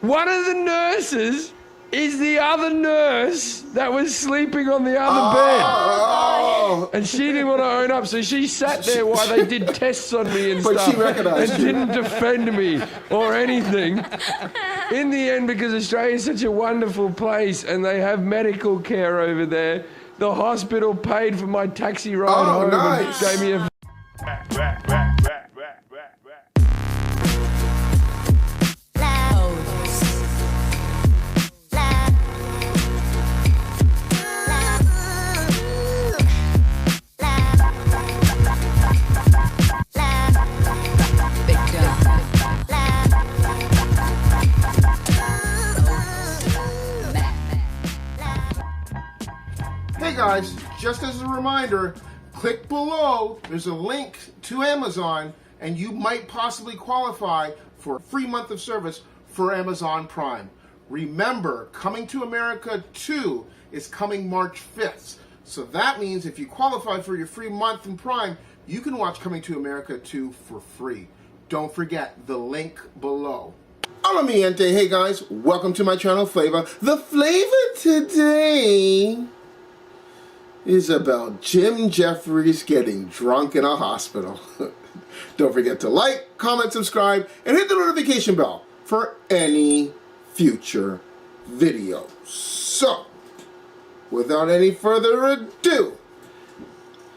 One of the nurses is the other nurse that was sleeping on the other bed. And she didn't want to own up, so she sat there while they did tests on me and stuff. But she recognized and you. didn't defend me or anything. In the end, because Australia is such a wonderful place and they have medical care over there, the hospital paid for my taxi ride home nice. and gave me a... Hey guys, just as a reminder, click below. There's a link to Amazon, and you might possibly qualify for a free month of service for Amazon Prime. Remember, Coming to America 2 is coming March 5th. So that means if you qualify for your free month in Prime, you can watch Coming to America 2 for free. Don't forget the link below. Hola mi gente. Hey guys, welcome to my channel Phlava. The flavor today is about Jim Jefferies getting drunk in a hospital. Don't forget to like, comment, subscribe, and hit the notification bell for any future videos. So, without any further ado,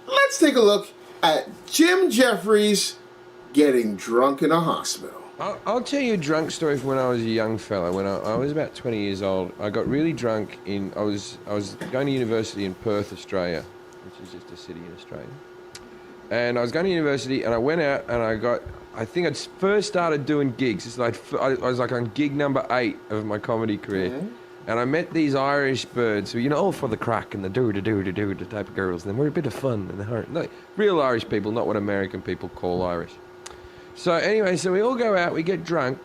let's take a look at Jim Jefferies getting drunk in a hospital. I'll tell you a drunk story from when I was a young fella. When I was about 20 years old, I got really drunk I was going to university in Perth, Australia, which is just a city in Australia. And I was going to university and I went out and I think I'd first started doing gigs. It's like, I was like on gig number 8 of my comedy career. Mm-hmm. And I met these Irish birds who, you know, all for the crack and the do type of girls. And they were a bit of fun. And they're real Irish people, not what American people call Irish. So anyway, so we all go out, we get drunk.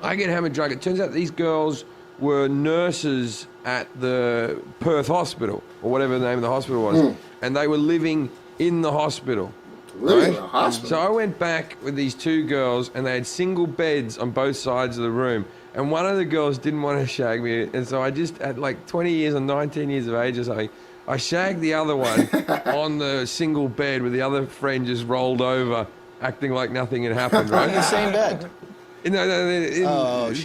I get hammered drunk. It turns out these girls were nurses at the Perth hospital, or whatever the name of the hospital was. And they were living in the hospital. Living in the hospital? So I went back with these 2 girls, and they had single beds on both sides of the room. And one of the girls didn't want to shag me. And so I just, at like 20 years or 19 years of age or something, I shagged the other one on the single bed with the other friend just rolled over, acting like nothing had happened, right? In the same bed. She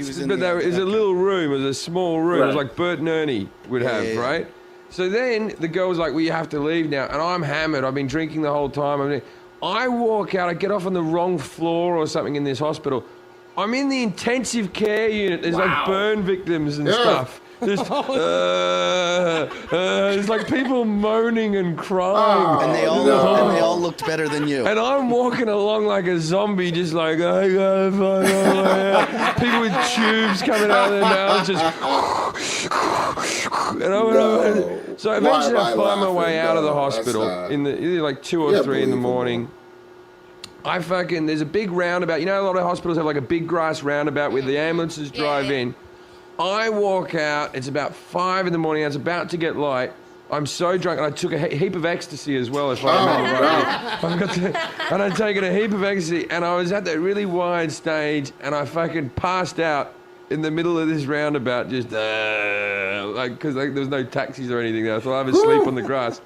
was in But it was a little room, it was a small room, Right. it was like Bert and Ernie would have, right? So then the girl was like, well, you have to leave now. And I'm hammered, I've been drinking the whole time. I walk out, I get off on the wrong floor or something in this hospital. I'm in the intensive care unit, there's like burn victims and stuff. There's like people moaning and crying. And they all looked better than you. And I'm walking along like a zombie, just like, I gotta fuck people with tubes coming out of their mouths, just. So eventually I find my way out of the hospital in either like 2 or 3 in the morning. There's a big roundabout. You know, a lot of hospitals have like a big grass roundabout where the ambulances drive in. I walk out, it's about 5 in the morning, it's about to get light. I'm so drunk, and I took a heap of ecstasy as well, if I remember right. And I'd taken a heap of ecstasy, and I was at that really wide stage, and I fucking passed out in the middle of this roundabout, just because there was no taxis or anything there, so I was asleep on the grass.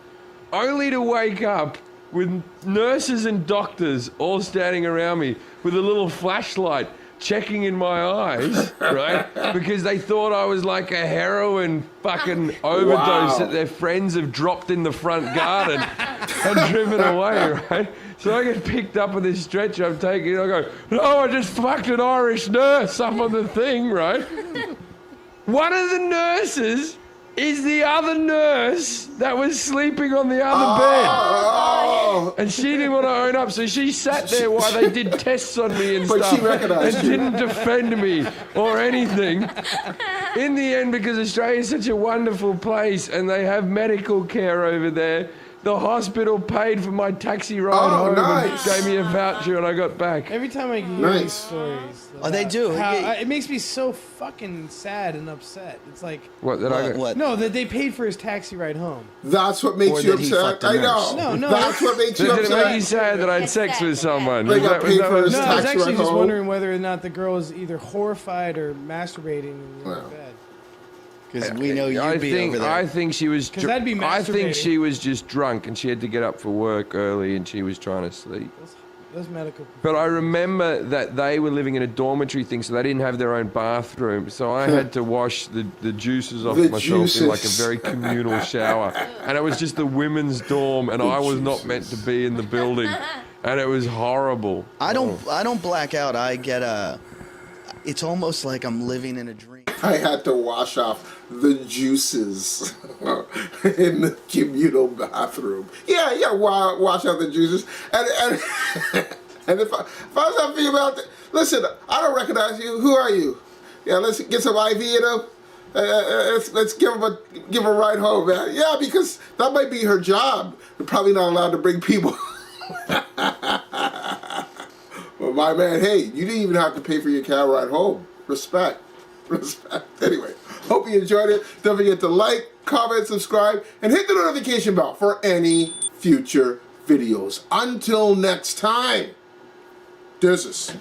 Only to wake up with nurses and doctors all standing around me with a little flashlight, checking in my eyes, right? Because they thought I was like a heroin fucking overdose that their friends have dropped in the front garden and driven away, right? So I get picked up on this stretcher I'm taking, I go, no, I just fucked an Irish nurse up on the thing, right? One of the nurses is the other nurse that was sleeping on the other bed. And she didn't want to own up, so she sat there while they did tests on me and stuff. But she recognized and you. didn't defend me or anything. In the end, because Australia is such a wonderful place and they have medical care over there, The hospital paid for my taxi ride home nice. and gave me a voucher and I got back. Every time I hear these stories, they do. It makes me so fucking sad and upset. It's like What? What? No, that they paid for his taxi ride home. That's what makes you upset. I know. No. That's what makes you Did it upset. make you sad that I had sex with someone? They got paid for his No, I was taxi actually ride just home. wondering whether or not the girl was either horrified or masturbating in the bed. Because we know you'd be over there. I think she was. I'd be I think masturbating. she was just drunk and she had to get up for work early and she was trying to sleep. Those medical. But I remember that they were living in a dormitory thing, so they didn't have their own bathroom. So I had to wash the juices off myself in like a very communal shower, and it was just the women's dorm, and I was not meant to be in the building, and it was horrible. I don't black out. I get it's almost like I'm living in a dream. I had to wash off the juices in the communal bathroom. Yeah, wash out the juices. And and if I was a female, listen, I don't recognize you. Who are you? Yeah, let's get some IV in them. Let's give a ride home, man. Yeah, because that might be her job. They're probably not allowed to bring people. Well, my man, hey, you didn't even have to pay for your cab ride home. Respect. Anyway, hope you enjoyed it. Don't forget to like, comment, subscribe, and hit the notification bell for any future videos. Until next time, deuces.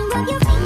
Won't you